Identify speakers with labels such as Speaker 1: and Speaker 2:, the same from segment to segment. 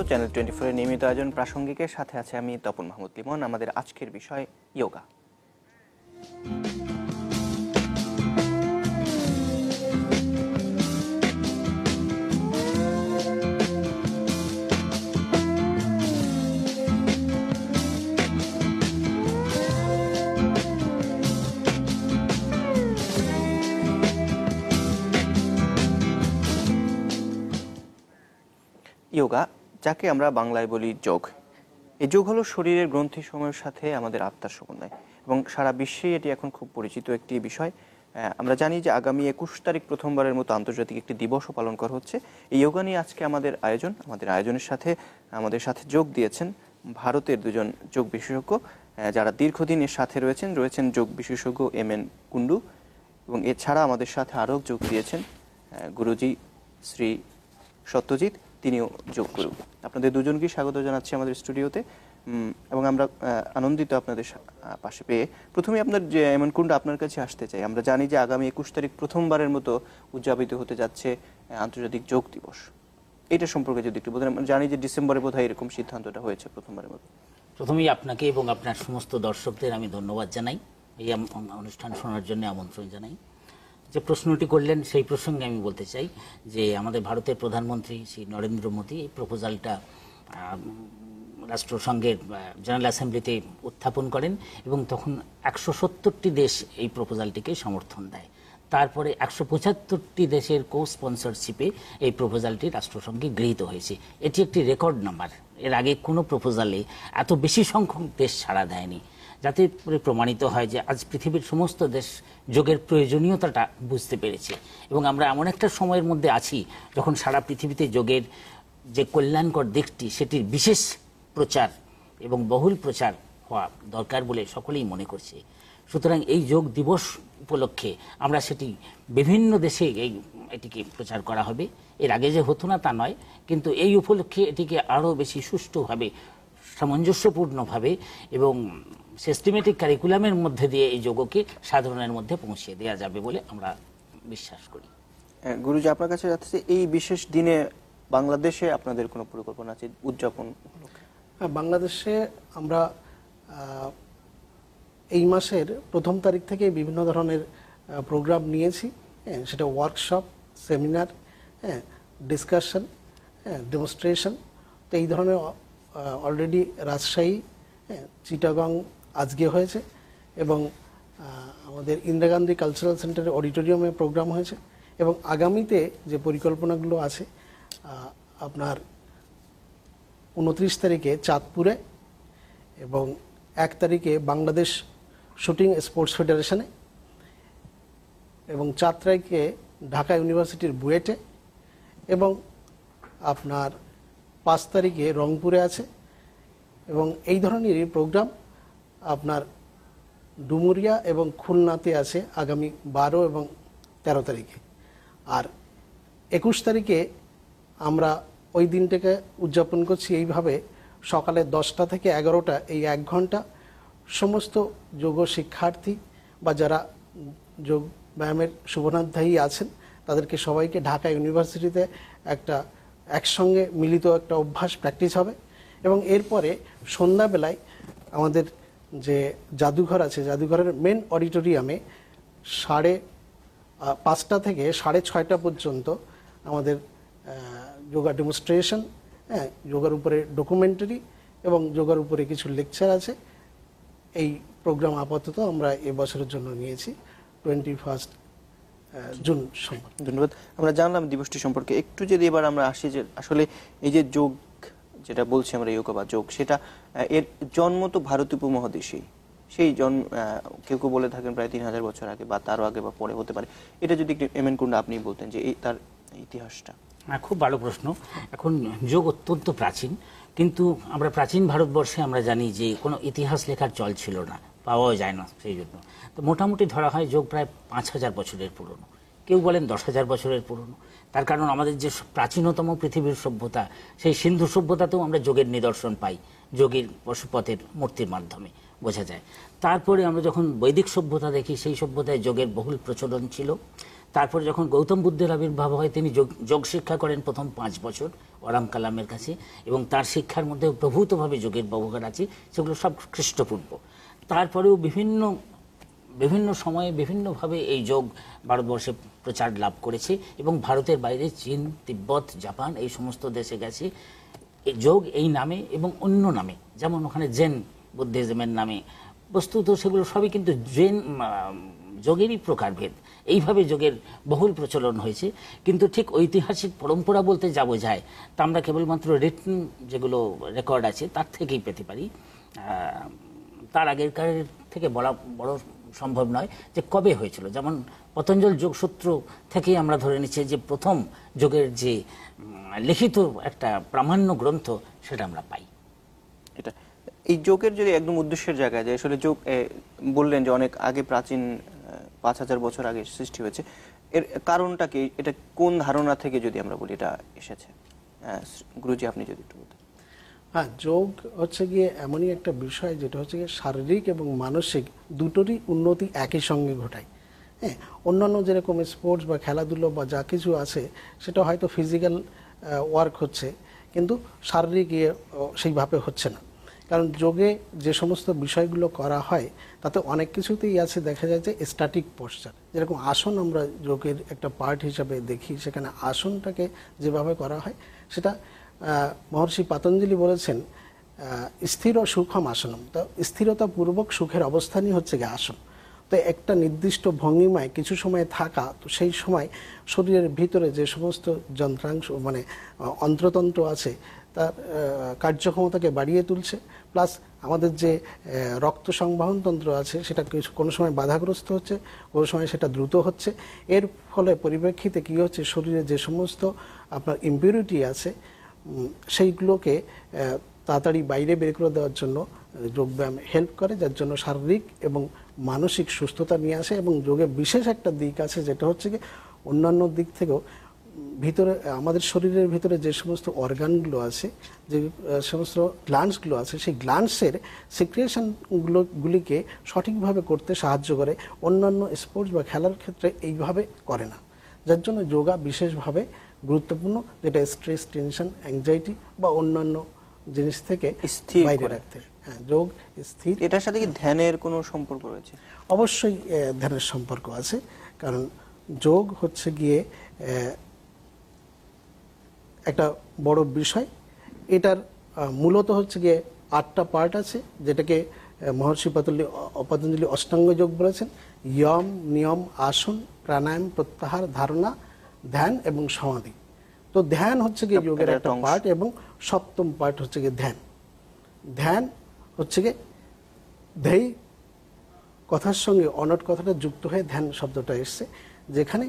Speaker 1: Channel 24 এর নিয়মিত আয়োজন প্রাসঙ্গিকের সাথে আছে আমি তপন মাহমুদ লিমন। আমাদের আজকের বিষয় ইয়োগা। ইয়োগা, যাকে আমরা বাংলায় বলি যোগ, এই যোগ হলো শরীরের গ্রন্থিসমূহের সাথে আমাদের আত্মার সমন্বয় এবং সারা বিশ্বেই এটি এখন খুব পরিচিত একটি বিষয়। আমরা জানি যে আগামী 21 তারিখ প্রথমবারের মতো আন্তর্জাতিক একটি দিবসও পালন করা হচ্ছে। এই ইয়োগা নিয়ে আজকে আমাদের আয়োজনের সাথে আমাদের সাথে যোগ দিয়েছেন ভারতের দুজন যোগ বিশেষজ্ঞ, যারা দীর্ঘদিন এর সাথে রয়েছেন যোগ বিশেষজ্ঞ এম.এন. কুন্ডু, এবং এছাড়া আমাদের সাথে আরও যোগ দিয়েছেন গুরুজি শ্রী সত্যজিৎ, তিনিও যোগগুরু। আপনাদের দুজনকেই স্বাগত জানাচ্ছি আমাদের স্টুডিওতে এবং আমরা আনন্দিত আপনাদের পাশে পেয়ে। প্রথমে আপনার যে এম.এন. কুন্ডু, আপনার কাছে আসতে চাই। আমরা জানি যে আগামী 21 তারিখ প্রথমবারের মতো উদযাপিত হতে যাচ্ছে আন্তর্জাতিক যোগ দিবস। এটা সম্পর্কে যদি একটু বলেন। আমরা জানি যে ডিসেম্বরে বোধহয় এরকম সিদ্ধান্তটা হয়েছে প্রথমবারের মতো।
Speaker 2: প্রথমেই আপনাকে এবং আপনার সমস্ত দর্শকদের আমি ধন্যবাদ জানাই, এই অনুষ্ঠান শোনার জন্য আমন্ত্রণ জানাই। যে প্রশ্নটি করলেন সেই প্রসঙ্গে আমি বলতে চাই যে আমাদের ভারতের প্রধানমন্ত্রী শ্রী নরেন্দ্র মোদী এই প্রপোজালটা রাষ্ট্রসংঘের জেনারেল অ্যাসেম্বলিতে উত্থাপন করেন এবং তখন 170টি দেশ এই প্রপোজালটিকে সমর্থন দেয়। তারপরে 175টি দেশের কো স্পন্সরশিপে এই প্রপোজালটি রাষ্ট্রসংঘে গৃহীত হয়েছে। এটি একটি রেকর্ড নাম্বার। এর আগে কোনো প্রপোজালে এত বেশি সংখ্যক দেশ সাড়া দেয়নি, যাতে করে প্রমাণিত হয় যে আজ পৃথিবীর সমস্ত দেশ যোগের প্রয়োজনীয়তাটা বুঝতে পেরেছে। এবং আমরা এমন একটা সময়ের মধ্যে আছি যখন সারা পৃথিবীতে যোগের যে কল্যাণকর দিকটি সেটির বিশেষ প্রচার এবং বহুল প্রচার হওয়া দরকার বলে সকলেই মনে করছে। সুতরাং এই যোগ দিবস উপলক্ষে আমরা সেটি বিভিন্ন দেশে এটিকে প্রচার করা হবে। এর আগে যে হতো না তা নয়, কিন্তু এই উপলক্ষে এটিকে আরও বেশি সুষ্ঠুভাবে, সামঞ্জস্যপূর্ণভাবে এবং সিস্টেমেটিক কারিকুলামের মধ্যে দিয়ে এই যোগকে সাধারণের মধ্যে পৌঁছে দেওয়া যাবে বলে আমরা বিশ্বাস করি।
Speaker 1: গুরুজি, আপনার কাছে যাচ্ছে এই বিশেষ দিনে বাংলাদেশে আপনাদের কোনো পরিকল্পনা আছে উদযাপন উপলক্ষে?
Speaker 3: হ্যাঁ, বাংলাদেশে আমরা এই মাসের 1 তারিখ থেকে বিভিন্ন ধরনের প্রোগ্রাম নিয়েছি। হ্যাঁ, সেটা ওয়ার্কশপ, সেমিনার, হ্যাঁ, ডিসকাশন, হ্যাঁ, ডেমনস্ট্রেশন। তো এই ধরনের অলরেডি রাজশাহী, হ্যাঁ, চিটাগং আজকে হয়েছে এবং আমাদের ইন্দিরা গান্ধী কালচারাল সেন্টারের অডিটোরিয়ামে প্রোগ্রাম হয়েছে। এবং আগামীতে যে পরিকল্পনাগুলো আছে, আপনার 29 তারিখে চাঁদপুরে এবং 1 তারিখে বাংলাদেশ শুটিং স্পোর্টস ফেডারেশনে এবং 4 তারিখে ঢাকা ইউনিভার্সিটির বুয়েটে এবং আপনার 5 তারিখে রংপুরে আছে। এবং এই ধরনেরই প্রোগ্রাম আপনার ডুমুরিয়া এবং খুলনাতে আছে আগামী 12 এবং 13 তারিখে। আর 21 তারিখে আমরা ওই দিনটাকে উদযাপন করছি এইভাবে, সকালে 10টা থেকে 11টা এই 1 ঘন্টা সমস্ত যোগ শিক্ষার্থী বা যারা যোগ ব্যায়ামের শুভনাধ্যায়ী আছেন তাদেরকে সবাইকে ঢাকা ইউনিভার্সিটিতে একসঙ্গে মিলিত একটা অভ্যাস প্র্যাকটিস হবে। এবং এরপরে সন্ধ্যাবেলায় আমাদের যে জাদুঘর আছে, জাদুঘরের মেন অডিটোরিয়ামে 5:30 থেকে 6:30 পর্যন্ত আমাদের যোগা ডেমনস্ট্রেশন, হ্যাঁ, যোগার উপরে ডকুমেন্টারি এবং যোগার উপরে কিছু লেকচার আছে। এই প্রোগ্রাম আপাতত আমরা এবছরের জন্য নিয়েছি 21 জুন সোমবার।
Speaker 1: ধন্যবাদ। আমরা জানলাম দিবসটি সম্পর্কে। একটু যদি এবার আমরা আসি যে আসলে এই যে যোগ যেটা বলছি আমরা, ইয়োগা বা যোগ, সেটা এর জন্ম তো ভারতীয় উপমহাদেশেই। সেই কেউ কেউ বলে থাকেন প্রায় 3000 বছর আগে বা তারও আগে বা পরে হতে পারে। এটা যদি একটু এম.এন. কুন্ডু আপনি বলতেন যে তার ইতিহাসটা।
Speaker 2: খুব ভালো প্রশ্ন। এখন যোগ অত্যন্ত প্রাচীন, কিন্তু আমরা প্রাচীন ভারতবর্ষে আমরা জানি যে কোনো ইতিহাস লেখার চল ছিল না, পাওয়াও যায় না। সেই জন্য তো মোটামুটি ধরা হয় যোগ প্রায় 5000 বছরের পুরনো, কেউ বলেন 10,000 বছরের পুরনো। তার কারণ আমাদের যে প্রাচীনতম পৃথিবীর সভ্যতা, সেই সিন্ধু সভ্যতাতেও আমরা যোগের নিদর্শন পাই, যোগীর পশুপথের মূর্তির মাধ্যমে বোঝা যায়। তারপরে আমরা যখন বৈদিক সভ্যতা দেখি, সেই সভ্যতায় যোগের বহুল প্রচলন ছিল। তারপরে যখন গৌতম বুদ্ধের আবির্ভাব হয় তিনি যোগ শিক্ষা করেন প্রথম 5 বছর ওরাম কালামের কাছে, এবং তার শিক্ষার মধ্যে প্রভূতভাবে যোগের ব্যবহার আছে, সেগুলো সব খ্রিস্টপূর্ব। তারপরেও বিভিন্ন সময়ে বিভিন্নভাবে এই যোগ ভারতবর্ষে প্রচার লাভ করেছে, এবং ভারতের বাইরে চীন, তিব্বত, জাপান এই সমস্ত দেশে গেছে এই যোগ এই নামে এবং অন্য নামে, যেমন ওখানে জেন বুদ্ধিজমের নামে। বস্তুত সেগুলো সবই কিন্তু যোগেরই প্রকারভেদ। এইভাবে যোগের বহুল প্রচলন হয়েছে, কিন্তু ঠিক ঐতিহাসিক পরম্পরা বলতে যা বোঝায় তা আমরা কেবলমাত্র রিটন যেগুলো রেকর্ড আছে তার থেকেই পেতে পারি। তার আগেরকার থেকে বলা বড় সম্ভব নয় যে কবে হয়েছিল। যেমন পতঞ্জল যোগসূত্র থেকেই আমরা ধরে নিচ্ছি যে প্রথম যোগের যে লিখিত একটা প্রামাণ্য গ্রন্থ সেটা আমরা পাই।
Speaker 1: এটা এই যোগের যদি একদম উদ্দেশ্যের জায়গায় যায়, আসলে যোগ বললেন যে অনেক আগে, প্রাচীন 5000 বছর আগে সৃষ্টি হয়েছে। এর কারণটা কি? এটা কোন ধারণা থেকে যদি আমরা বলি এটা এসেছে? গুরুজি, আপনি যদি একটু বলতেন।
Speaker 3: হ্যাঁ, যোগ হচ্ছে গিয়ে এমনই একটা বিষয় যেটা হচ্ছে গিয়ে শারীরিক এবং মানসিক দুটোরই উন্নতি একই সঙ্গে ঘটায়। হ্যাঁ, অন্যান্য যেরকম স্পোর্টস বা খেলাধুলো বা যা কিছু আছে সেটা হয়তো ফিজিক্যাল ওয়ার্ক হচ্ছে, কিন্তু শারীরিক সেইভাবে হচ্ছে না। কারণ যোগে যে সমস্ত বিষয়গুলো করা হয় তাতে অনেক কিছুতেই আছে, দেখা যায় যে স্ট্যাটিক পশ্চার, যেরকম আসন আমরা যোগের একটা পার্ট হিসাবে দেখি, সেখানে আসনটাকে যেভাবে করা হয় সেটা মহর্ষি পাতঞ্জলি বলেছেন স্থির সুখম আসনম। তো স্থিরতাপূর্বক সুখের অবস্থানই হচ্ছে গিয়ে আসন। তো একটা নির্দিষ্ট ভঙ্গিমায় কিছু সময় থাকা, তো সেই সময় শরীরের ভিতরে যে সমস্ত যন্ত্রাংশ মানে অন্ত্রতন্ত্র আছে তার কার্যক্ষমতাকে বাড়িয়ে তুলছে, প্লাস আমাদের যে রক্ত সংবহন তন্ত্র আছে সেটা কোনো সময় বাধাগ্রস্ত হচ্ছে, কোনো সময় সেটা দ্রুত হচ্ছে। এর ফলে পরিপ্রেক্ষিতে কী হচ্ছে, শরীরে যে সমস্ত আপনার ইম্পিউরিটি আছে সেইগুলোকে তাড়াতাড়ি বাইরে বের করে দেওয়ার জন্য যোগব্যায়াম হেল্প করে, যার জন্য শারীরিক এবং মানসিক সুস্থতা নিয়ে আসে। এবং যোগের বিশেষ একটা দিক আছে যেটা হচ্ছে কি অন্যান্য দিক থেকেও ভিতরে আমাদের শরীরের ভিতরে যে সমস্ত অর্গানগুলো আছে, যে সমস্ত গ্ল্যান্ডসগুলো আছে, সেই গ্ল্যান্ডসের সিক্রিয়েশনগুলিকে সঠিকভাবে করতে সাহায্য করে। অন্যান্য স্পোর্টস বা খেলার ক্ষেত্রে এইভাবে করে না, যার জন্য যোগা বিশেষভাবে গুরুত্বপূর্ণ, যেটা স্ট্রেস, টেনশন, অ্যাংজাইটি বা অন্যান্য জিনিস থেকে বাইরে রাখতে। হ্যাঁ, যোগ স্থির।
Speaker 1: এটার সাথে কি ধ্যানের কোনো সম্পর্ক রয়েছে?
Speaker 3: অবশ্যই ধ্যানের সম্পর্ক আছে, কারণ যোগ হচ্ছে গিয়ে একটা বড় বিষয়। এটার মূলত হচ্ছে গিয়ে 8টা পার্ট আছে, যেটাকে মহর্ষি পতঞ্জলি অষ্টাঙ্গ যোগ বলেছেন। ইয়ম, নিয়ম, আসন, প্রাণায়াম, প্রত্যাহার, ধারণা, ধ্যান এবং সমাধি। তো ধ্যান হচ্ছে গিয়ে যোগের একটা পার্ট, এবং 7ম পার্ট হচ্ছে গিয়ে ধ্যান। ধ্যান হচ্ছে গিয়ে ধ্যেয় কথার সঙ্গে অনট কথাটা যুক্ত হয়ে ধ্যান শব্দটা এসছে, যেখানে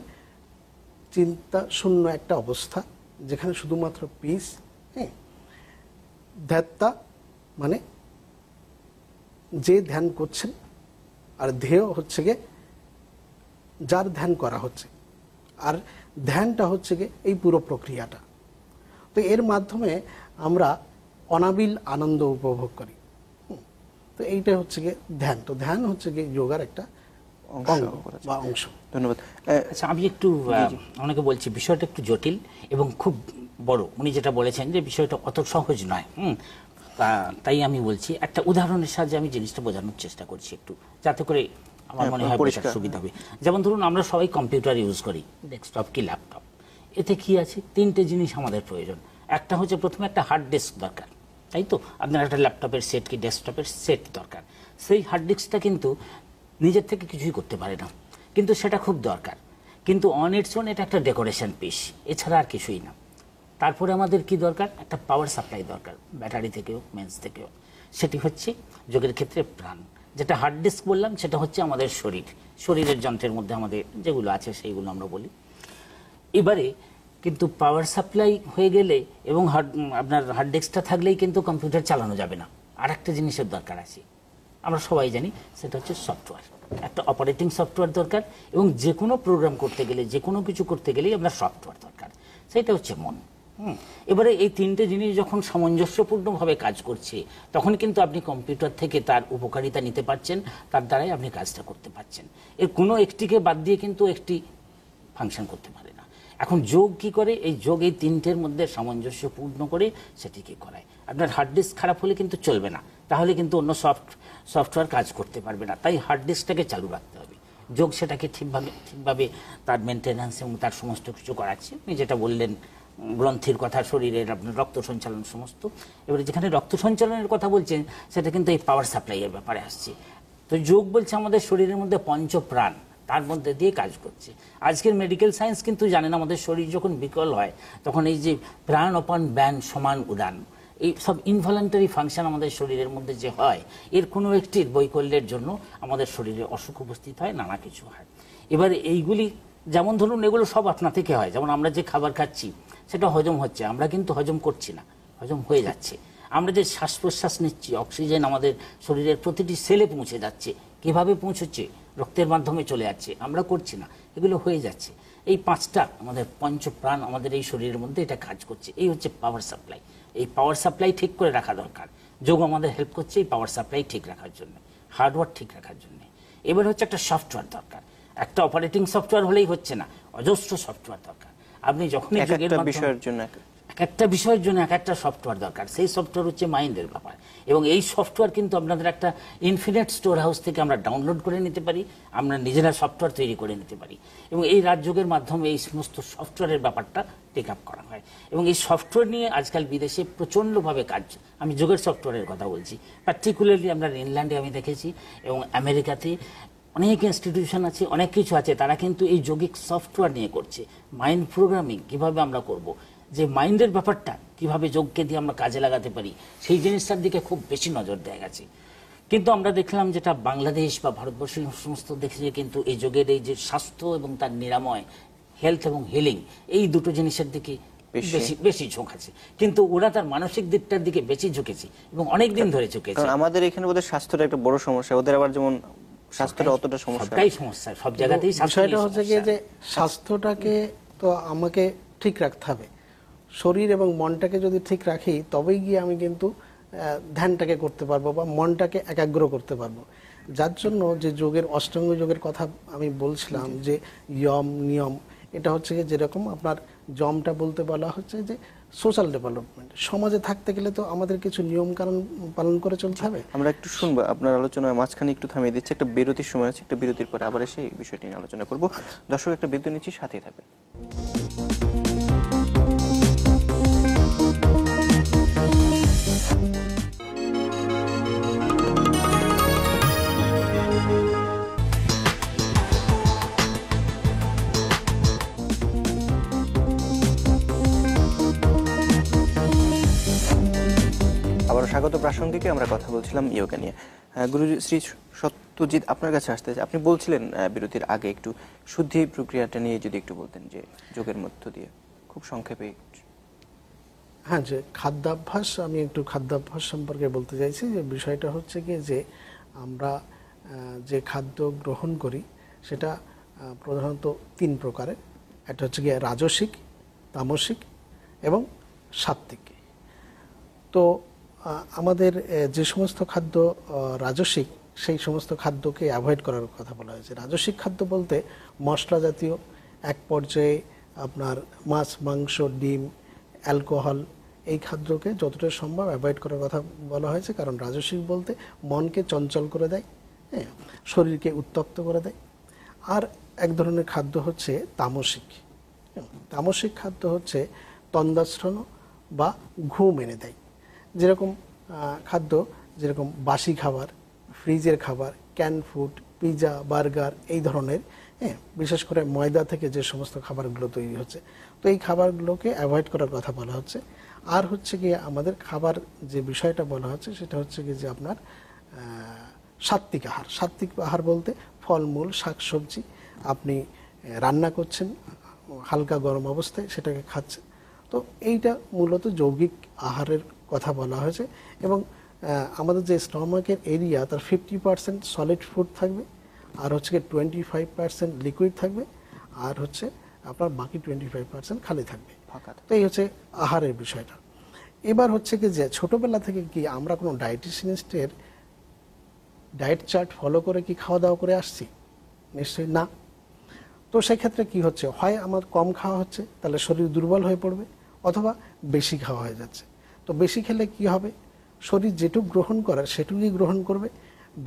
Speaker 3: চিন্তা শূন্য একটা অবস্থা, যেখানে শুধুমাত্র পিস। হ্যাঁ, ধ্যাত্তা মানে যে ধ্যান করছেন, আর ধ্যেয় হচ্ছে গিয়ে যার ধ্যান করা হচ্ছে, আর ধ্যানটা হচ্ছে গিয়ে এই পুরো প্রক্রিয়াটা। তো এর মাধ্যমে আমরা অনাবিল আনন্দ উপভোগ করি। তো এইটা হচ্ছে গিয়ে ধ্যান। তো ধ্যান হচ্ছে গিয়ে যোগার একটা অংশ।
Speaker 1: ধন্যবাদ।
Speaker 2: আচ্ছা, আমি একটু অনেকে বলছি বিষয়টা একটু জটিল এবং খুব বড়। উনি যেটা বলেছেন যে বিষয়টা অত সহজ নয়, তাই আমি বলছি একটা উদাহরণের সাহায্যে আমি জিনিসটা বোঝানোর চেষ্টা করছি একটু, যাতে করে আমার মনে হয় বোঝার সুবিধা হবে। যেমন ধরুন আমরা সবাই কম্পিউটার ইউজ করি, ডেস্কটপ কি ল্যাপটপ। এতে কি আছে, 3টে জিনিস আমাদের প্রয়োজন। একটা হচ্ছে প্রথমে একটা হার্ড ডিস্ক দরকার, তাই তো? আপনার একটা ল্যাপটপের সেট কি ডেস্কটপের সেট দরকার। সেই হার্ড ডিস্কটা কিন্তু নিজের থেকে কিছুই করতে পারে না, কিন্তু সেটা খুব দরকার। কিন্তু অন ইটস ওন এটা একটা ডেকোরেশন পিস, এছাড়া আর কিছুই না। তারপরে আমাদের কি দরকার, একটা পাওয়ার সাপ্লাই দরকার, ব্যাটারি থেকেও মেন্স থেকেও। সেটি হচ্ছে যোগের ক্ষেত্রে প্রাণ। যেটা হার্ড ডিস্ক বললাম সেটা হচ্ছে আমাদের শরীরের যন্ত্রের মধ্যে আমাদের যেগুলো আছে সেইগুলো আমরা বলি। এবারে কিন্তু পাওয়ার সাপ্লাই হয়ে গেলে এবং আপনার হার্ড ডিস্কটা থাকলেই কিন্তু কম্পিউটার চালানো যাবে না, আর একটা জিনিসের দরকার আছে, আমরা সবাই জানি, সেটা হচ্ছে সফটওয়্যার। একটা অপারেটিং সফটওয়্যার দরকার, এবং যে কোনো প্রোগ্রাম করতে গেলে, যে কোনো কিছু করতে গেলেই আপনার সফটওয়্যার দরকার, সেটা হচ্ছে মন। এবারে এই 3টে জিনিস যখন সামঞ্জস্যপূর্ণভাবে কাজ করছে, তখন কিন্তু আপনি কম্পিউটার থেকে তার উপকারিতা নিতে পারছেন, তার দ্বারাই আপনি কাজটা করতে পারছেন। এর কোনো একটিকে বাদ দিয়ে কিন্তু একটি ফাংশন করতে পারে না। এখন যোগ কি করে, এই যোগ এই তিনটের মধ্যে সামঞ্জস্যপূর্ণ করে সেটিকে করায়। আপনার হার্ড ডিস্ক খারাপ হলে কিন্তু চলবে না, তাহলে কিন্তু অন্য সফটওয়্যার কাজ করতে পারবে না, তাই হার্ড ডিস্কটাকে চালু রাখতে হবে। যোগ সেটাকে ঠিকভাবে তার মেনটেন্যান্স এবং তার সমস্ত কিছু করাচ্ছে। আপনি যেটা বললেন গ্রন্থির কথা, শরীরের আপনার রক্ত সঞ্চালন সমস্ত। এবারে যেখানে রক্ত সঞ্চালনের কথা বলছেন সেটা কিন্তু এই পাওয়ার সাপ্লাইয়ের ব্যাপারে আসছে। তো যোগ বলছে আমাদের শরীরের মধ্যে পঞ্চপ্রাণ, তার মধ্যে দিয়ে কাজ করছে। আজকের মেডিকেল সায়েন্স কিন্তু জানেন আমাদের শরীর যখন বিকল হয় তখন এই যে প্রাণ অপান ব্যান সমান উদান, এই সব ইনভলেন্টারি ফাংশন আমাদের শরীরের মধ্যে যে হয়, এর কোনো একটির বৈকল্যের জন্য আমাদের শরীরে অসুখ উপস্থিত হয়, নানা কিছু হয়। এবার এইগুলি যেমন ধরুন এগুলো সব আপনা থেকে হয়, যেমন আমরা যে খাবার খাচ্ছি সেটা হজম হচ্ছে, আমরা কিন্তু হজম করছি না, হজম হয়ে যাচ্ছে। আমরা যে শ্বাস প্রশ্বাস নিচ্ছি, অক্সিজেন আমাদের শরীরের প্রতিটি সেলে পৌঁছে যাচ্ছে, কিভাবে পৌঁছচ্ছে, রক্তের মাধ্যমে চলে যাচ্ছে, আমরা করছি না, এগুলো হয়ে যাচ্ছে। এই পাঁচটা আমাদের পঞ্চপ্রাণ আমাদের এই শরীরের মধ্যে এটা কাজ করছে, এই হচ্ছে পাওয়ার সাপ্লাই। এই পাওয়ার সাপ্লাই ঠিক করে রাখা দরকার। যোগ আমাদের হেল্প করছে এই পাওয়ার সাপ্লাই ঠিক রাখার জন্য, হার্ডওয়্যার ঠিক রাখার জন্য। এবার হচ্ছে একটা সফটওয়্যার দরকার। একটা অপারেটিং সফটওয়্যার হলেই হচ্ছে না, অজস্র সফটওয়্যার দরকার। আপনি যখনই যোগের মাধ্যমে
Speaker 1: বিষয়ের জন্য
Speaker 2: একটা বিষয়ের জন্য এক একটা সফটওয়্যার দরকার। সেই সফটওয়্যার হচ্ছে মাইন্ডের ব্যাপার, এবং এই সফটওয়্যার কিন্তু আপনাদের একটা ইনফিনিট স্টোর হাউস থেকে আমরা ডাউনলোড করে নিতে পারি, আমরা নিজেরা সফটওয়্যার তৈরি করে নিতে পারি, এবং এই রাজযোগের মাধ্যমে এই সমস্ত সফটওয়্যারের ব্যাপারটা টেক আপ করা হয়। এবং এই সফটওয়্যার নিয়ে আজকাল বিদেশে প্রচণ্ডভাবে কাজ, আমি যোগের সফটওয়্যারের কথা বলছি, পার্টিকুলারলি আমরা ইংল্যান্ডে আমি দেখেছি, এবং আমেরিকাতে অনেক ইনস্টিটিউশন আছে, অনেক কিছু আছে, তারা কিন্তু এই যৌগিক সফটওয়্যার নিয়ে করছে। মাইন্ড প্রোগ্রামিং কিভাবে আমরা করব, যে মাইন্ডের ব্যাপারটা কিভাবে যোগকে দিয়ে আমরা কাজে লাগাতে পারি, সেই জিনিসটার দিকে খুব বেশি নজর দেওয়া গেছে। কিন্তু আমরা দেখলাম যেটা বাংলাদেশ বা ভারতবর্ষের সমস্ত দেখেছি, কিন্তু এই যোগের এই যে স্বাস্থ্য এবং তার নিরাময়, হেলথ এবং হিলিং, এই দুটো জিনিসের দিকে বেশি ঝোঁক আছে, কিন্তু ওরা তার মানসিক দিকটার দিকে বেশি ঝুঁকেছে এবং অনেক দিন ধরে ঝুঁকেছে।
Speaker 1: আমাদের এখানে ওদের স্বাস্থ্যটা একটা বড় সমস্যা, ওদের আবার যেমন স্বাস্থ্যটা অতটা সমস্যা,
Speaker 2: সবটাই সমস্যা, সব জায়গাতেই
Speaker 3: বিষয়টা হচ্ছে কি যে স্বাস্থ্যটাকে তো আমাকে ঠিক রাখতে হবে, শরীর এবং মনটাকে যদি ঠিক রাখি তবেই গিয়ে আমি কিন্তু ধ্যানটাকে করতে পারবো বা মনটাকে একাগ্র করতে পারবো। যার জন্য যে যোগের অষ্টাঙ্গ যোগের কথা আমি বলছিলাম, যে ইয়ম নিয়ম, এটা হচ্ছে কি যেরকম আপনার জমটা বলতে বলা হচ্ছে যে সোশ্যাল ডেভেলপমেন্ট, সমাজে থাকতে গেলে তো আমাদের কিছু নিয়ম কানুন পালন করে চলতে হবে।
Speaker 1: আমরা একটু শুনবো আপনার আলোচনায়, মাঝখানে একটু থামিয়ে দিচ্ছি, একটা বিরতির সময় আছে, একটা বিরতির পরে আবার এসে এই বিষয়টি নিয়ে আলোচনা করব। দর্শক একটা বিরতি নিচ্ছি, সাথেই থাকবেন। স্বাগত প্রাসঙ্গিকে আমরা কথা বলছিলাম ইয়োগা নিয়ে। গুরুজি শ্রী সত্যজিৎ, আপনার কাছে আসতে চাই। আপনি বলছিলেন বিরতির আগে একটু শুদ্ধি প্রক্রিয়াটা নিয়ে যদি একটু বলতেন, যে যোগের মধ্য দিয়ে খুব সংক্ষেপে।
Speaker 3: হ্যাঁ, যে খাদ্যাভ্যাস, আমি একটু খাদ্যাভ্যাস সম্পর্কে বলতে চাইছি। যে বিষয়টা হচ্ছে কি যে আমরা যে খাদ্য গ্রহণ করি সেটা প্রধানত তিন প্রকারের। একটা হচ্ছে গিয়ে রাজসিক, তামসিক এবং সাত্ত্বিক। তো আমাদের যে সমস্ত খাদ্য রাজসিক, সেই সমস্ত খাদ্যকে অ্যাভয়েড করার কথা বলা হয়েছে। রাজসিক খাদ্য বলতে মশলা জাতীয়, এক পর্যায়ে আপনার মাছ, মাংস, ডিম, অ্যালকোহল, এই খাদ্যকে যতটা সম্ভব অ্যাভয়েড করার কথা বলা হয়েছে। কারণ রাজসিক বলতে মনকে চঞ্চল করে দেয়, হ্যাঁ, শরীরকে উত্তপ্ত করে দেয়। আর এক ধরনের খাদ্য হচ্ছে তামসিক। তামসিক খাদ্য হচ্ছে তন্দ্রাচ্ছন্ন বা ঘুম এনে দেয়। যেরকম খাদ্য, যেরকম বাসি খাবার, ফ্রিজের খাবার, ক্যান ফুড, পিৎজা, বার্গার, এই ধরনের, হ্যাঁ, বিশেষ করে ময়দা থেকে যে সমস্ত খাবারগুলো তৈরি হচ্ছে, তো এই খাবারগুলোকে অ্যাভয়েড করার কথা বলা হচ্ছে। আর হচ্ছে গিয়ে আমাদের খাবার যে বিষয়টা বলা হচ্ছে সেটা হচ্ছে কি যে আপনার সাত্ত্বিক আহার। সাত্ত্বিক আহার বলতে ফলমূল, শাকসবজি আপনি রান্না করছেন হালকা গরম অবস্থায়, সেটাকে খাচ্ছেন। তো এইটা মূলত যৌগিক আহারের কথা বলা হয়েছে। এবং আমাদের যে স্টমাকের এরিয়া, তার 50% সলিড ফুড থাকবে, আর হচ্ছে 25% লিকুইড থাকবে, আর হচ্ছে আপনার বাকি 25% খালি থাকবে। তো এই হচ্ছে আহারের বিষয়টা। এবার হচ্ছে কি যে ছোটবেলা থেকে কি আমরা কোনো ডায়েটিশিয়ানিস্টের ডায়েট চার্ট ফলো করে কি খাওয়া দাওয়া করে আসছি? নিশ্চয়ই না। তো সেক্ষেত্রে কি হচ্ছে, হয় আমার কম খাওয়া হচ্ছে তাহলে শরীর দুর্বল হয়ে পড়বে, অথবা বেশি খাওয়া হয়ে যাচ্ছে। তো বেশি খেলে কি হবে, শরীর যেটুকু গ্রহণ করার সেটুকুই গ্রহণ করবে,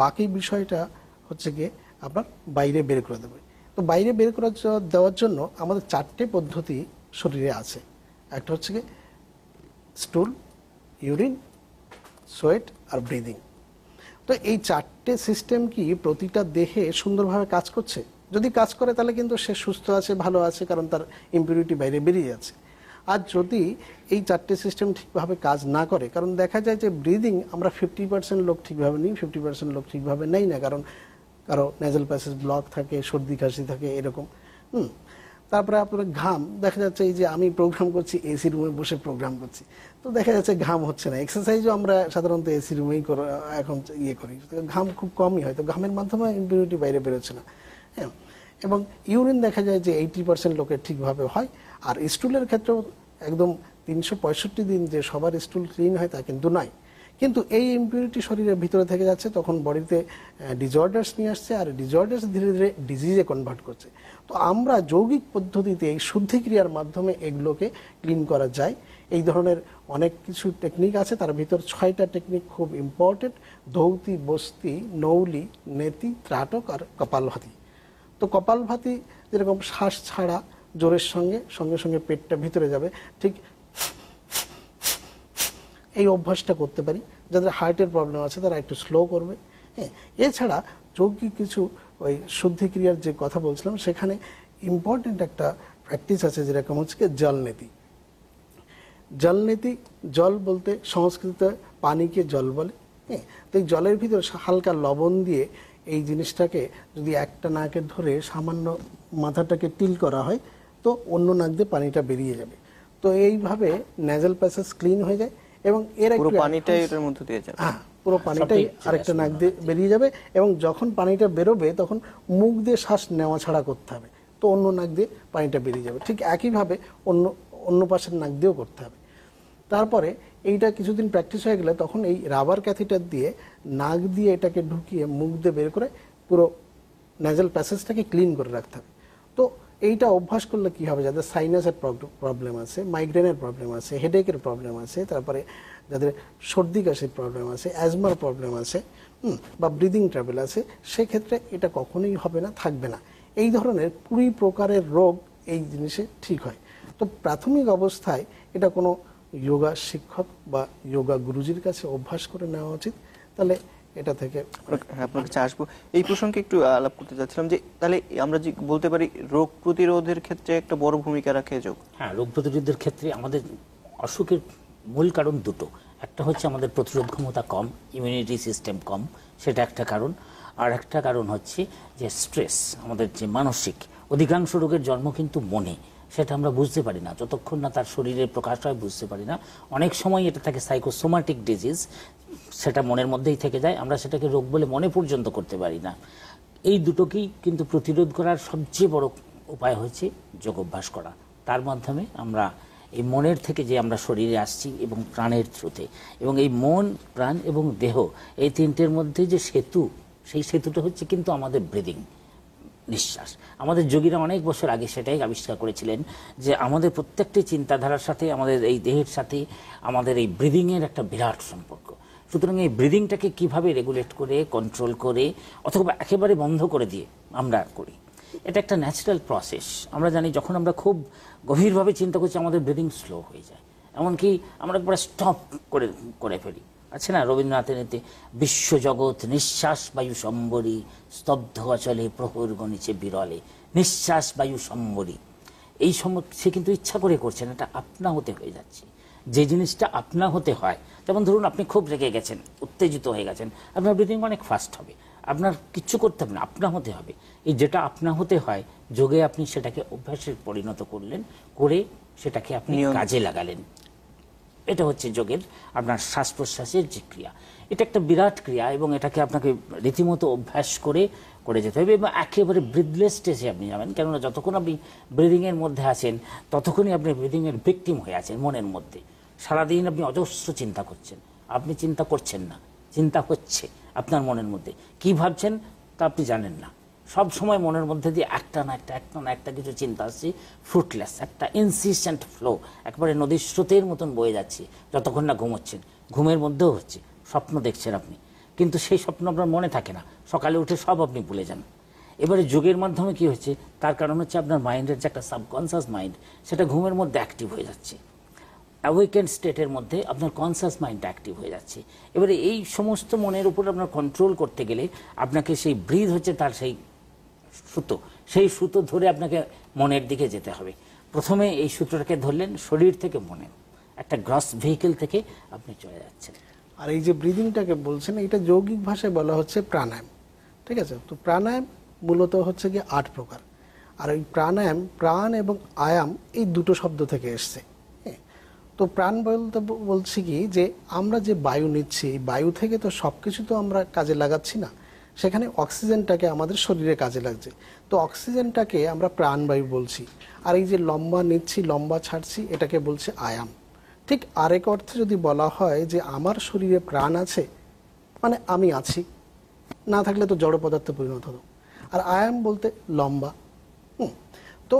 Speaker 3: বাকি বিষয়টা হচ্ছে গিয়ে আপনার বাইরে বের করে দেবে। তো বাইরে বের করে দেওয়ার জন্য আমাদের 4টে পদ্ধতি শরীরে আছে। একটা হচ্ছে গিয়ে স্টুল, ইউরিন, সোয়েট আর ব্রিদিং। তো এই 4টে সিস্টেম কি প্রতিটা দেহে সুন্দরভাবে কাজ করছে? যদি কাজ করে তাহলে কিন্তু সে সুস্থ আছে, ভালো আছে, কারণ তার ইম্পিউরিটি বাইরে বেরিয়ে যাচ্ছে। আর যদি এই 4টে সিস্টেম ঠিকভাবে কাজ না করে, কারণ দেখা যায় যে ব্রিদিং আমরা 50% লোক ঠিকভাবে নিই, 50% লোক ঠিকভাবে নেই না, কারণ কারো নেজাল প্যাসেজ ব্লক থাকে, সর্দি কাশি থাকে, এরকম। তারপরে আপনার ঘাম, দেখা যাচ্ছে এই যে আমি প্রোগ্রাম করছি, এসি রুমে বসে প্রোগ্রাম করছি, তো দেখা যাচ্ছে ঘাম হচ্ছে না। এক্সারসাইজও আমরা সাধারণত এসি রুমেই এখন করি, ঘাম খুব কমই হয়, তো ঘামের মাধ্যমে ইম্পিউরিটি বাইরে বেরোচ্ছে না। হ্যাঁ, এবং ইউরিন দেখা যায় যে 80% লোকের ঠিকভাবে হয়। আর স্টুলের ক্ষেত্রেও একদম 365 দিন যে সবার স্টুল ক্লিন হয় তা কিন্তু নয়। কিন্তু এই ইম্পিউরিটি শরীরের ভিতরে থেকে যাচ্ছে, তখন বডিতে ডিসঅর্ডার্স নিয়ে আসছে, আর ডিসঅর্ডার্স ধীরে ধীরে ডিজিজে কনভার্ট করছে। তো আমরা যৌগিক পদ্ধতিতে এই শুদ্ধিক্রিয়ার মাধ্যমে এগুলোকে ক্লিন করা যায়। এই ধরনের অনেক কিছু টেকনিক আছে, তার ভিতর 6টা টেকনিক খুব ইম্পর্টেন্ট: ধৌতি, বস্তি, নৌলি, নেতি, ত্রাটক আর কপালভাতি। তো কপালভাতি যেরকম শ্বাস ছাড়া জোরের সঙ্গে সঙ্গে সঙ্গে পেটটা ভিতরে যাবে, ঠিক এই অভ্যাসটা করতে পারি। যাদের হার্টের প্রবলেম আছে তারা একটু স্লো করবে। হ্যাঁ, এছাড়া যৌগিক কিছু ওই শুদ্ধিক্রিয়ার যে কথা বলছিলাম, সেখানে ইম্পর্টেন্ট একটা প্র্যাকটিস আছে যেরকম হচ্ছে জলনীতি। জলনীতি, জল বলতে সংস্কৃতে পানিকে জল বলে। হ্যাঁ, তো এই জলের ভিতরে হালকা লবণ দিয়ে এই জিনিসটাকে যদি একটা নাকে ধরে সামান্য মাথাটাকে টিল করা হয়, তো অন্য নাক দিয়ে পানিটা বেরিয়ে যাবে। তো এইভাবে নেজাল প্যাসেজ ক্লিন হয়ে যায়, এবং এর
Speaker 1: পুরো পানিটাই এটার মধ্যে দিয়ে যাবে।
Speaker 3: হ্যাঁ, পুরো পানিটাই আরেকটা নাক দিয়ে বেরিয়ে যাবে, এবং যখন পানিটা বেরোবে তখন মুখ দিয়ে শ্বাস নেওয়া ছাড়া করতে হবে, তো অন্য নাক দিয়ে পানিটা বেরিয়ে যাবে। ঠিক একইভাবে অন্য পাশের নাক দিয়েও করতে হবে। তারপরে এইটা কিছুদিন প্র্যাকটিস হয়ে গেলে তখন এই রাবার ক্যাথিটার দিয়ে নাক দিয়ে এটাকে ঢুকিয়ে মুখ দিয়ে বের করে পুরো নেজাল প্যাসেজটাকে ক্লিন করে রাখতে হবে। তো এইটা অভ্যাস করলে কি হবে, যাদের সাইনাসের প্রবলেম আছে, মাইগ্রেনের প্রবলেম আছে, হেডেকের প্রবলেম আছে, তারপরে যাদের সর্দি কাশির প্রবলেম আছে, অ্যাজমার প্রবলেম আছে, বা ব্রিদিং ট্রাবল আছে, সেক্ষেত্রে এটা কখনোই হবে না, থাকবে না। এই ধরনের 20 প্রকারের রোগ এই জিনিসে ঠিক হয়। তো প্রাথমিক অবস্থায় এটা কোনো যোগা শিক্ষক বা যোগা গুরুজির কাছে অভ্যাস করে নেওয়া উচিত, তাহলে এটা থেকে।
Speaker 1: আপনার কাছে আসবো, এই প্রসঙ্গে একটু আলাপ করতে চাচ্ছিলাম যে তাহলে আমরা যে বলতে পারি রোগ প্রতিরোধের ক্ষেত্রে একটা বড় ভূমিকা রাখে যোগ।
Speaker 2: হ্যাঁ, রোগ প্রতিরোধের ক্ষেত্রে আমাদের অসুখের মূল কারণ দুটো। একটা হচ্ছে আমাদের প্রতিরোধ ক্ষমতা কম, ইমিউনিটি সিস্টেম কম, সেটা একটা কারণ। আর একটা কারণ হচ্ছে যে স্ট্রেস, আমাদের যে মানসিক। অধিকাংশ রোগের জন্ম কিন্তু মনে, সেটা আমরা বুঝতে পারি না, যতক্ষণ না তার শরীরের প্রকাশ হয় বুঝতে পারি না। অনেক সময় এটা থাকে সাইকোসোমাটিক ডিজিজ, সেটা মনের মধ্যেই থেকে যায়, আমরা সেটাকে রোগ বলে মনে পর্যন্ত করতে পারি না। এই দুটোকেই কিন্তু প্রতিরোধ করার সবচেয়ে বড় উপায় হচ্ছে যোগ অভ্যাস করা। তার মাধ্যমে আমরা এই মনের থেকে যে আমরা শরীরে আসছি এবং প্রাণের থ্রুতে, এবং এই মন, প্রাণ এবং দেহ, এই তিনটের মধ্যে যে সেতু, সেই সেতুটা হচ্ছে কিন্তু আমাদের ব্রিদিং, নিঃশ্বাস। আমাদের যোগীরা অনেক বছর আগে সেটাই আবিষ্কার করেছিলেন যে আমাদের প্রত্যেকটি চিন্তাধারার সাথে, আমাদের এই দেহের সাথে আমাদের এই ব্রিদিংয়ের একটা বিরাট সম্পর্ক। সুতরাং এই ব্রিদিংটাকে কিভাবে রেগুলেট করে, কন্ট্রোল করে, অথবা একেবারে বন্ধ করে দিয়ে আমরা করি, এটা একটা ন্যাচারাল প্রসেস। আমরা জানি যখন আমরা খুব গভীরভাবে চিন্তা করছি আমাদের ব্রিদিং স্লো হয়ে যায়, এমনকি আমরা একবারে স্টপ করে ফেলি। আছে না রবীন্দ্রনাথের নীতি, বিশ্বজগৎ নিঃশ্বাস বায়ু সম্বরী, স্তব্ধ অচলে প্রহর গণিছে বিরলে, নিঃশ্বাস বায়ু সম্বরী। এই সময় সে কিন্তু ইচ্ছা করে করছেন, এটা আপনা হতে হয়ে যাচ্ছে। যে জিনিসটা আপনা হতে হয়, যেমন ধরুন আপনি খুব রেগে গেছেন, উত্তেজিত হয়ে গেছেন, আপনার ব্রিদিং অনেক ফাস্ট হবে, আপনার কিচ্ছু করতে হবে না, আপনা হতে হবে। এই যেটা আপনা হতে হয়, যোগে আপনি সেটাকে অভ্যাসে পরিণত করলেন, করে সেটাকে আপনি কাজে লাগালেন। এটা হচ্ছে যোগের আপনার শ্বাস প্রশ্বাসের যে ক্রিয়া, এটা একটা বিরাট ক্রিয়া, এবং এটাকে আপনাকে রীতিমতো অভ্যাস করে যেতে হবে, এবং একেবারে ব্রিথলেস স্টেজে আপনি যাবেন। কেননা যতক্ষণ আপনি ব্রিদিংয়ের মধ্যে আছেন ততক্ষণই আপনি ব্রিদিংয়ের ভিকটিম হয়ে আছেন মনের মধ্যে। সারাদিন আপনি অজস্র চিন্তা করছেন, আপনি চিন্তা করছেন না, চিন্তা হচ্ছে আপনার মনের মধ্যে। কি ভাবছেন তা আপনি জানেন না, সব সময় মনের মধ্যে দিয়ে একটা না একটা কিছু চিন্তা আসছে, ফ্রুটলেস, একটা ইনসিস্টেন্ট ফ্লো, একবারে নদীর স্রোতের মতন বয়ে যাচ্ছে যতক্ষণ না ঘুমোচ্ছেন। ঘুমের মধ্যেও হচ্ছে, স্বপ্ন দেখছেন আপনি, কিন্তু সেই স্বপ্ন আপনার মনে থাকে না, সকালে উঠে সব আপনি ভুলে যান। এবারে যোগের মাধ্যমে কি হচ্ছে, তার কারণ হচ্ছে আপনার মাইন্ডের যে একটা সাবকনসিয়াস মাইন্ড, সেটা ঘুমের মধ্যে অ্যাক্টিভ হয়ে যাচ্ছে। অ্যাওয়েকেন্ড স্টেটের মধ্যে আপনার কনসাস মাইন্ডটা অ্যাক্টিভ হয়ে যাচ্ছে। এবারে এই সমস্ত মনের উপর আপনার কন্ট্রোল করতে গেলে আপনাকে সেই ব্রিথ হচ্ছে তার সেই সুতো, সেই সুতো ধরে আপনাকে মনের দিকে যেতে হবে। প্রথমে এই সূত্রটাকে ধরলেন, শরীর থেকে মনে, একটা গ্রস ভেহিকেল থেকে আপনি চলে যাচ্ছেন।
Speaker 3: আর এই যে ব্রিদিংটাকে বলছেন, এটা যৌগিক ভাষায় বলা হচ্ছে প্রাণায়াম, ঠিক আছে? তো প্রাণায়াম মূলত হচ্ছে গিয়ে 8 প্রকার। আর এই প্রাণায়াম, প্রাণ এবং আয়াম এই দুটো শব্দ থেকে এসছে। তো প্রাণ বলতে বলছি কি, যে আমরা যে বায়ু নিচ্ছি, এই বায়ু থেকে তো সব কিছু তো আমরা কাজে লাগাচ্ছি না, সেখানে অক্সিজেনটাকে আমাদের শরীরে কাজে লাগছে, তো অক্সিজেনটাকে আমরা প্রাণবায়ু বলছি। আর এই যে লম্বা নিচ্ছি, লম্বা ছাড়ছি, এটাকে বলছে আয়াম। ঠিক আরেক অর্থে যদি বলা হয় যে আমার শরীরে প্রাণ আছে, মানে আমি আছি, না থাকলে তো জড় পদার্থে পরিণত হতো। আর আয়াম বলতে লম্বা। তো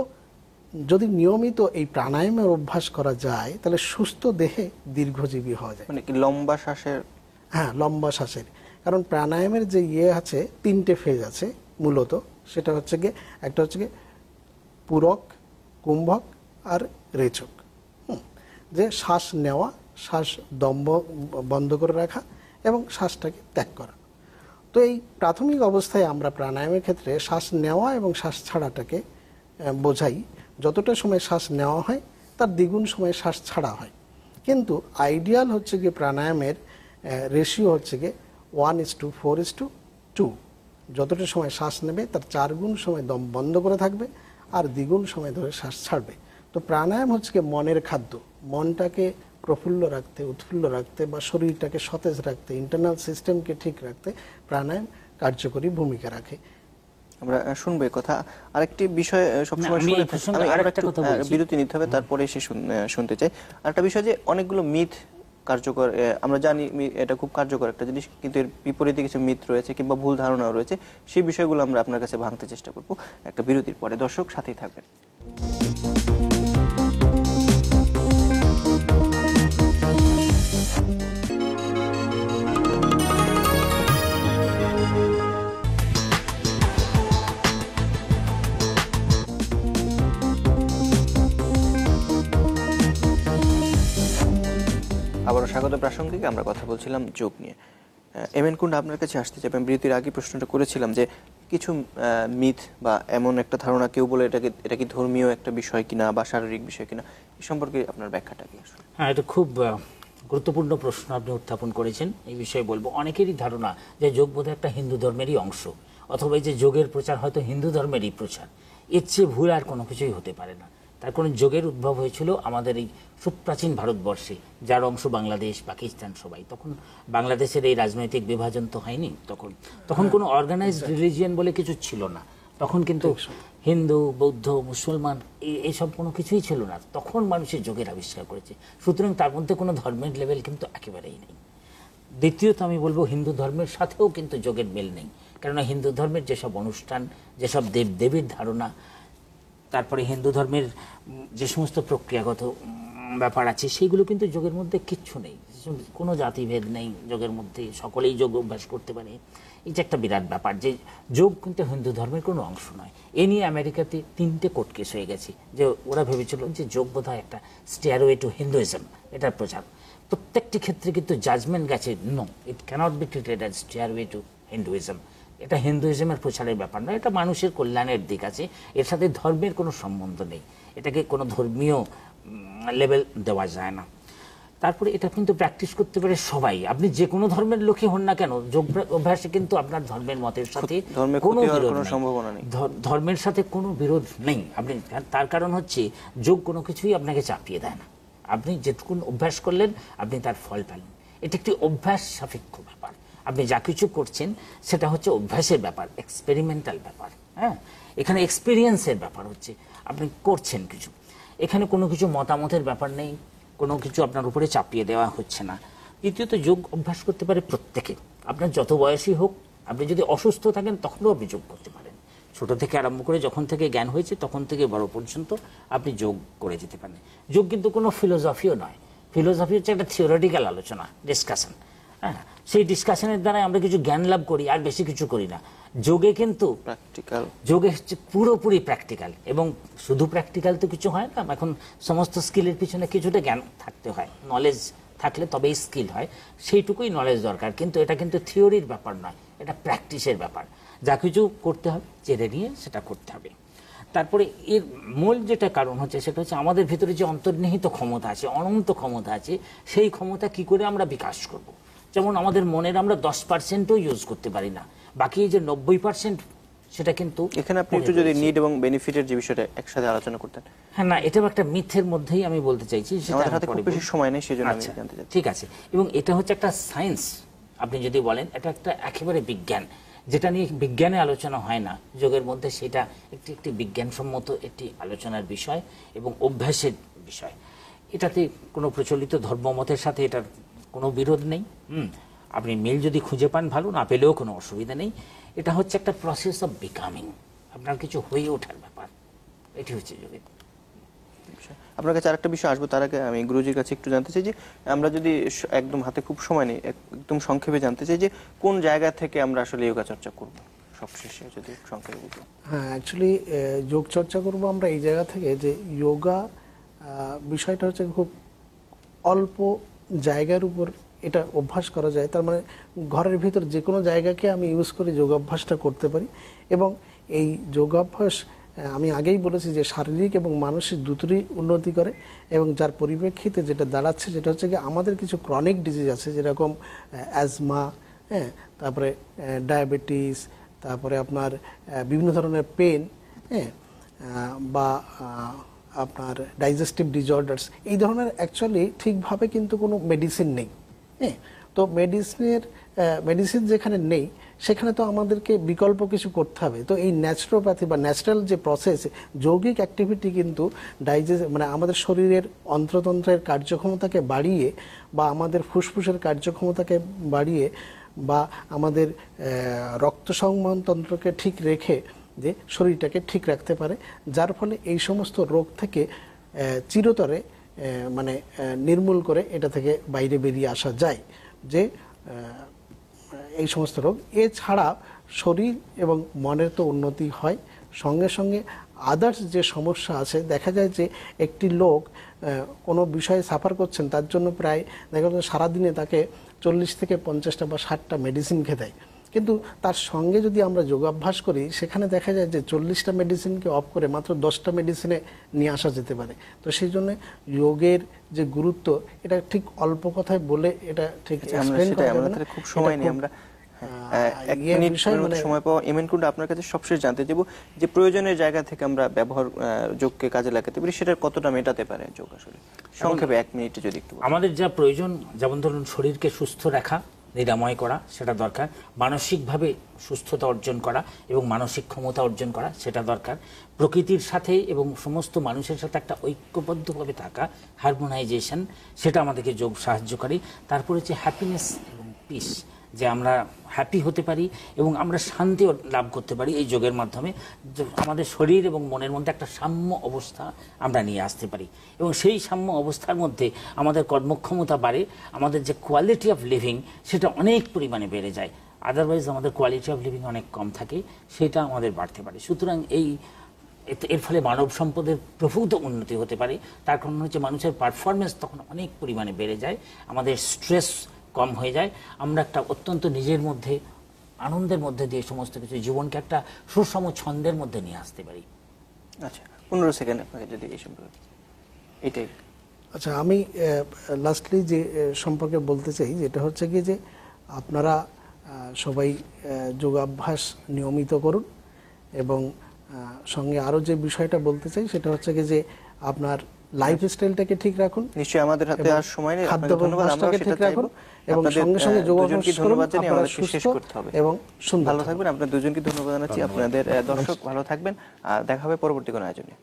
Speaker 3: যদি নিয়মিত এই প্রাণায়ামের অভ্যাস করা যায়, তাহলে সুস্থ দেহে দীর্ঘজীবী হওয়া যায়।
Speaker 1: মানে কি লম্বা শ্বাসের?
Speaker 3: হ্যাঁ, লম্বা শ্বাসের। কারণ প্রাণায়ামের যে আছে, 3টে ফেজ আছে মূলত। সেটা হচ্ছে গিয়ে, একটা হচ্ছে গিয়ে পূরক, কুম্ভক আর রেচক। যে শ্বাস নেওয়া, শ্বাস দম্ভ বন্ধ করে রাখা এবং শ্বাসটাকে ত্যাগ করা। তো এই প্রাথমিক অবস্থায় আমরা প্রাণায়ামের ক্ষেত্রে শ্বাস নেওয়া এবং শ্বাস ছাড়াটাকে বোঝাই। যতটা সময় শ্বাস নেওয়া হয় তার দ্বিগুণ সময় শ্বাস ছাড়া হয়। কিন্তু আইডিয়াল হচ্ছে গিয়ে প্রাণায়ামের রেশিও হচ্ছে গিয়ে 1:4:2। যতটা সময় শ্বাস নেবে তার 4 গুণ সময় দম বন্ধ করে থাকবে আর দ্বিগুণ সময় ধরে শ্বাস ছাড়বে। তো প্রাণায়াম হচ্ছে গিয়ে মনের খাদ্য। মনটাকে প্রফুল্ল রাখতে, উৎফুল্ল রাখতে বা শরীরটাকে সতেজ রাখতে, ইন্টারনাল সিস্টেমকে ঠিক রাখতে প্রাণায়াম কার্যকরী ভূমিকা রাখে।
Speaker 1: আমরা শুনবো এই কথা। আরেকটি বিষয় সবসময় বিরতি নিতে হবে, তারপরে সে শুনতে চাই। আরেকটা বিষয় যে অনেকগুলো মিথ কার্যকর, আমরা জানি এটা খুব কার্যকর একটা জিনিস, কিন্তু এর বিপরীতে কিছু মিথ রয়েছে কিংবা ভুল ধারণাও রয়েছে। সেই বিষয়গুলো আমরা আপনার কাছে ভাঙতে চেষ্টা করব একটা বিরতির পরে। দর্শক সাথেই থাকবেন। আবারও স্বাগত প্রাসঙ্গিক। আমরা কথা বলছিলাম যোগ নিয়ে। এমএন কুন্ডা, আপনার কাছে আসতে চাই। আমি বিরতির আগে প্রশ্নটা করেছিলাম যে কিছু মিথ বা এমন একটা ধারণা, কেউ বলে এটা কি ধর্মীয় একটা বিষয় কিনা বা শারীরিক বিষয় কিনা, এই সম্পর্কে আপনার ব্যাখ্যাটা কি আসলে?
Speaker 2: হ্যাঁ, এটা খুব গুরুত্বপূর্ণ প্রশ্ন আপনি উত্থাপন করেছেন। এই বিষয়ে বলবো, অনেকেরই ধারণা যে যোগ বোধহয় একটা হিন্দু ধর্মেরই অংশ, অথবা এই যে যোগের প্রচার হয়তো হিন্দু ধর্মেরই প্রচার। এর চেয়ে ভুল আর কোনো কিছুই হতে পারে না। তার কারণ যোগের উদ্ভব হয়েছিল আমাদের এই সুপ্রাচীন ভারতবর্ষে, যার অংশ বাংলাদেশ, পাকিস্তান সবাই। তখন বাংলাদেশের এই রাজনৈতিক বিভাজন তো হয়নি, তখন কোনো অর্গানাইজড রিলিজিয়ন বলে কিছু ছিল না। তখন কিন্তু হিন্দু, বৌদ্ধ, মুসলমান এইসব কোনো কিছুই ছিল না। তখন মানুষের যোগের আবিষ্কার করেছে। সুতরাং তার মধ্যে কোনো ধর্মের লেভেল কিন্তু একেবারেই নেই। দ্বিতীয়ত আমি বলবো, হিন্দু ধর্মের সাথেও কিন্তু যোগের মিল নেই। কেননা হিন্দু ধর্মের যেসব অনুষ্ঠান, যেসব দেবদেবীর ধারণা, তারপরে হিন্দু ধর্মের যে সমস্ত প্রক্রিয়াগত ব্যাপার আছে, সেইগুলো কিন্তু যোগের মধ্যে কিচ্ছু নেই। কোনো জাতিভেদ নেই যোগের মধ্যে, সকলেই যোগ অভ্যাস করতে পারে। এই যে একটা বিরাট ব্যাপার, যে যোগ কিন্তু হিন্দু ধর্মের কোনো অংশ নয়। এ নিয়ে আমেরিকাতে 3টে কোর্ট কেস হয়ে গেছে, যে ওরা ভেবেছিল যে যোগ বোধহয় একটা স্টেয়ারওয়ে টু হিন্দুইজম, এটার প্রচার। প্রত্যেকটি ক্ষেত্রে কিন্তু জাজমেন্ট গেছে, no, it cannot be treated as stairway to Hinduism. এটা হিন্দুইজমের প্রচারের ব্যাপার নয়, এটা মানুষের কল্যাণের দিক আছে, এর সাথে ধর্মের কোনো সম্বন্ধ নেই, এটাকে কোনো ধর্মীয় লেভেল দেওয়া যায় না। তারপরে এটা কিন্তু প্র্যাকটিস করতে পারে সবাই, আপনি যে কোনো ধর্মের লোকই হন না কেন। যোগ অভ্যাসে কিন্তু আপনার ধর্মের মতের সাথে কোনো বিরোধ নেই, ধর্মের সাথে কোনো বিরোধ নেই। আপনি, তার কারণ হচ্ছে যোগ কোনো কিছুই আপনাকে চাপিয়ে দেয় না। আপনি যেটুকুন অভ্যাস করলেন, আপনি তার ফল পেলেন। এটা একটি অভ্যাস সাপেক্ষ ব্যাপার। আপনি যা কিছু করছেন সেটা হচ্ছে অভ্যাসের ব্যাপার, এক্সপেরিমেন্টাল ব্যাপার। হ্যাঁ, এখানে এক্সপিরিয়েন্সের ব্যাপার হচ্ছে, আপনি করছেন কিছু। এখানে কোনো কিছু মতামতের ব্যাপার নেই, কোনো কিছু আপনার উপরে চাপিয়ে দেওয়া হচ্ছে না। দ্বিতীয়ত, যোগ অভ্যাস করতে পারে প্রত্যেকে, আপনার যত বয়সী হোক। আপনি যদি অসুস্থ থাকেন তখনও আপনি যোগ করতে পারেন, ছোট থেকে আরম্ভ করে যখন থেকে জ্ঞান হয়েছে তখন থেকে বড় পর্যন্ত আপনি যোগ করে যেতে পারেন। যোগ কিন্তু কোনো ফিলোসফিও নয়, ফিলোসফি হচ্ছে একটা থিওরিটিক্যাল আলোচনা, ডিসকাশন। হ্যাঁ, সেই ডিসকাশনের দ্বারা আমরা কিছু জ্ঞান লাভ করি, আর বেশি কিছু করি না। যোগে কিন্তু
Speaker 1: প্র্যাকটিক্যাল,
Speaker 2: যোগে হচ্ছে পুরোপুরি প্র্যাকটিক্যাল, এবং শুধু প্র্যাকটিক্যাল তো কিছু হয় না, এখন সমস্ত স্কিলের পিছনে কিছুটা জ্ঞান থাকতে হয়, নলেজ থাকলে তবেই স্কিল হয়, সেইটুকুই নলেজ দরকার। কিন্তু এটা কিন্তু থিওরির ব্যাপার নয়, এটা প্র্যাকটিসের ব্যাপার। যা কিছু করতে হবে জেনে নিয়ে সেটা করতে হবে। তারপরে এর মূল যেটা কারণ হচ্ছে সেটা হচ্ছে আমাদের ভিতরে যে অন্তর্নিহিত ক্ষমতা আছে, অনন্ত ক্ষমতা আছে, সেই ক্ষমতা কি করে আমরা বিকাশ করব। যেমন আমাদের মনের আমরা 10%ও ইউজ করতে পারি না, বাকি যে 90% সেটা কিন্তু
Speaker 1: এখানে আপনি একটু যদি নিড এবং বেনিফিটের যে বিষয়টা একসাথে আলোচনা করতেন।
Speaker 2: হ্যাঁ, না, এটাও একটা মিথের মধ্যেই আমি বলতে চাইছি, সেটা
Speaker 1: আমাদের হাতে খুব বেশি সময় নেই, সেজন্য আমি
Speaker 2: আচ্ছা,
Speaker 1: জানতে চাচ্ছি।
Speaker 2: ঠিক আছে। এবং এটা হচ্ছে একটা সায়েন্স, আপনি যদি বলেন এটা একটা একেবারে বিজ্ঞান, যেটা নিয়ে বিজ্ঞানে আলোচনা হয় না যোগের মধ্যে, সেটা একটি বিজ্ঞানসম্মত একটি আলোচনার বিষয় এবং অভ্যাসের বিষয়। এটাতে কোনো প্রচলিত ধর্মমতের সাথে এটার কোনো বিরোধ নেই। আপনি মিল যদি খুঁজে পান ভালো, না পেলেও কোনো অসুবিধা নেই। এটা হচ্ছে একটা প্রসেস অফ বিকামিং, আপনার কিছু হয়ে ওঠার ব্যাপার, এটি হচ্ছে যোগের।
Speaker 1: আপনার কাছে আরেকটা বিষয় আসবো, তার আগে আমি গুরুজির কাছে একটু জানতে চাই যে আমরা যদি একদম হাতে খুব সময় নেই, একদম সংক্ষেপে জানতে চাই যে কোন জায়গা থেকে আমরা আসলে যোগা চর্চা করব, সবশেষে যদি সংক্ষেপে বলতেন।
Speaker 3: হ্যাঁ, অ্যাকচুয়ালি যোগ চর্চা করব আমরা এই জায়গা থেকে যে যোগা বিষয়টা হচ্ছে খুব অল্প জায়গার উপর এটা অভ্যাস করা যায়। তার মানে ঘরের ভিতর যে কোনো জায়গাকে আমি ইউজ করে যোগাভ্যাসটা করতে পারি। এবং এই যোগাভ্যাস আমি আগেই বলেছি যে শারীরিক এবং মানসিক দুটোরই উন্নতি করে, এবং যার পরিপ্রেক্ষিতে যেটা দাঁড়াচ্ছে যেটা হচ্ছে কি আমাদের কিছু ক্রনিক ডিজিজ আছে, যেরকম অ্যাজমা, হ্যাঁ, তারপরে ডায়াবেটিস, তারপরে আপনার বিভিন্ন ধরনের পেন, হ্যাঁ, বা আপনার ডাইজেস্টিভ ডিসঅর্ডার্স, এই ধরনের অ্যাকচুয়ালি ঠিকভাবে কিন্তু কোনো মেডিসিন নেই। হ্যাঁ, তো মেডিসিন যেখানে নেই সেখানে তো আমাদেরকে বিকল্প কিছু করতে হবে। তো এই ন্যাচুরোপ্যাথি বা ন্যাচারাল যে প্রসেস, যৌগিক অ্যাক্টিভিটি কিন্তু মানে আমাদের শরীরের অন্ত্রতন্ত্রের কার্যক্ষমতাকে বাড়িয়ে, বা আমাদের ফুসফুসের কার্যক্ষমতাকে বাড়িয়ে, বা আমাদের রক্ত সংবহন তন্ত্রকে ঠিক রেখে যে শরীরটাকে ঠিক রাখতে পারে, যার ফলে এই সমস্ত রোগ থেকে চিরতরে মানে নির্মূল করে এটা থেকে বাইরে বেরিয়ে আসা যায়। যে এই সমস্ত রোগ এছাড়া শরীর এবং মনের তো উন্নতি হয়, সঙ্গে সঙ্গে আদার্স যে সমস্যা আছে, দেখা যায় যে একটি লোক কোনো বিষয়ে সাফার করছেন, তার জন্য প্রায় দেখা যায় সারাদিনে তাকে 40 থেকে 50টা বা 60টা মেডিসিন খেতে হয়। কিন্তু তার সঙ্গে যদি আমরা যোগাভ্যাস করি, সেখানে দেখা যায় যে 40টা মেডিসিনকে অফ করে মাত্র 10টা মেডিসিনে নিয়ে আসা যেতে পারে। তো সেই জন্য যোগের যে গুরুত্ব, এটা ঠিক অল্প কথায় বলে এটা ঠিক এক্সপ্লেইন করা যাবে না।
Speaker 1: খুব সময় নেই, আমরা এক মিনিট সময় পাওয়া। এমএন কুন্ডু, আপনার কাছে সবশেষ জানতে চাইব যে প্রয়োজনের জায়গা থেকে আমরা ব্যবহার যোগকে কাজে লাগাতে পারি, সেটার কতটা মেটাতে পারে যোগ আসলে, সংক্ষেপে 1 মিনিটে যদি একটু।
Speaker 2: আমাদের যা প্রয়োজন, যেমন ধরুন শরীরকে সুস্থ রাখা, নিরাময় করা, সেটা দরকার। মানসিকভাবে সুস্থতা অর্জন করা এবং মানসিক ক্ষমতা অর্জন করা, সেটা দরকার। প্রকৃতির সাথে এবং সমস্ত মানুষের সাথে একটা ঐক্যবদ্ধভাবে থাকা, হারমোনাইজেশন, সেটা আমাদেরকে যোগ সাহায্য করে। তারপরে হচ্ছে হ্যাপিনেস এবং পিস, যে আমরা হ্যাপি হতে পারি এবং আমরা শান্তি লাভ করতে পারি এই যোগের মাধ্যমে। আমাদের শরীর এবং মনের মধ্যে একটা সাম্য অবস্থা আমরা নিয়ে আসতে পারি, এবং সেই সাম্য অবস্থার মধ্যে আমাদের কর্মক্ষমতা বাড়ে, আমাদের যে কোয়ালিটি অফ লিভিং সেটা অনেক পরিমাণে বেড়ে যায়। আদারওয়াইজ আমাদের কোয়ালিটি অফ লিভিং অনেক কম থাকে, সেটা আমাদের বাড়তে পারে। সুতরাং এর ফলে মানব সম্পদের প্রভূত উন্নতি হতে পারে। তার কারণ হচ্ছে মানুষের পারফরমেন্স তখন অনেক পরিমাণে বেড়ে যায়, আমাদের স্ট্রেস কম হয়ে যায়, আমরা একটা অত্যন্ত নিজের মধ্যে আনন্দের মধ্যে দিয়ে সমস্ত কিছু জীবনকে একটা সুষম ছন্দের মধ্যে নিয়ে আসতে পারি।
Speaker 1: আচ্ছা, 15 সেকেন্ড আপনাকে যদি এই সম্পর্কে এটাই।
Speaker 3: আচ্ছা, আমি লাস্টলি যে সম্পর্কে বলতে চাই, যেটা হচ্ছে কি যে আপনারা সবাই যোগাভ্যাস নিয়মিত করুন, এবং সঙ্গে আরও যে বিষয়টা বলতে চাই সেটা হচ্ছে কি যে আপনার লাইফস্টাইলটাকে ঠিক রাখুন।
Speaker 1: নিশ্চয়ই আমাদের হাতে আর সময় নেই,
Speaker 3: খাদ্যাভ্যাসটাকে ঠিক রাখুন, এবং সঙ্গে সঙ্গে যোগাভ্যাস করুন। আপনারা সুস্থ এবং সুন্দর
Speaker 1: ভালো থাকবেন। আপনাদের দুজনকে ধন্যবাদ জানাচ্ছি। আপনাদের দর্শক ভালো থাকবেন, আর দেখা হবে পরবর্তী কোনো আয়োজনে।